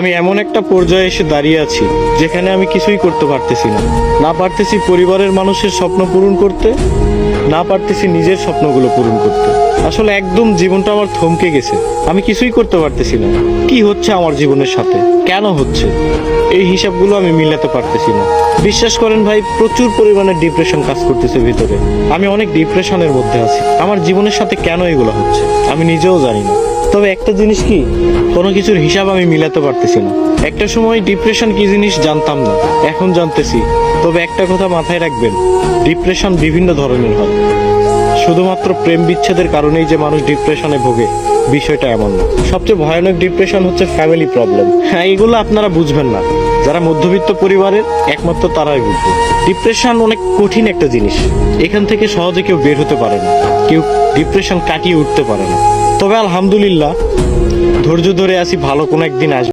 আমি এমন একটা পর্যায়ে এসে দাঁড়িয়ে আছি যেখানে আমি কিছুই করতে পারতেছি না। না পারতেছি পরিবারের মানুষের স্বপ্ন পূরণ করতে, না পারতেছি নিজের স্বপ্নগুলো পূরণ করতে। আসলে একদম জীবনটা আমার থমকে গেছে। আমি কিছুই করতে পারতেছি না। কি হচ্ছে আমার জীবনের সাথে, কেন হচ্ছে, এই হিসাবগুলো আমি মিলাতে পারতেছি না। বিশ্বাস করেন ভাই, প্রচুর পরিমাণে ডিপ্রেশন কাজ করতেছে ভিতরে। আমি অনেক ডিপ্রেশনের মধ্যে আছি। আমার জীবনের সাথে কেন এগুলো হচ্ছে আমি নিজেও জানি না। তবে একটা জিনিস কি, কোনো কিছুর হিসাব আমি মিলাতে পারতেছি না। একটা সময় ডিপ্রেশন কি জিনিস জানতাম না, এখন জানতেছি। তবে একটা কথা মাথায় রাখবেন, ডিপ্রেশন বিভিন্ন ধরনের হয়। শুধুমাত্র প্রেম বিচ্ছেদের কারণেই যে মানুষ ডিপ্রেশনে ভোগে, বিষয়টা এমন না। সবচেয়ে ভয়ানক ডিপ্রেশন হচ্ছে ফ্যামিলি প্রবলেম। হ্যাঁ, এগুলো আপনারা বুঝবেন না। যারা মধ্যবিত্ত পরিবারের, একমাত্র তারাই বুঝবে। ডিপ্রেশন অনেক কঠিন একটা জিনিস। এখান থেকে সহজে কেউ বের হতে পারে না, কেউ ডিপ্রেশন কাটিয়ে উঠতে পারে না। তবে আলহামদুলিল্লাহ, ধৈর্য ধরে আছি, ভালো কোনো একদিন আসবে।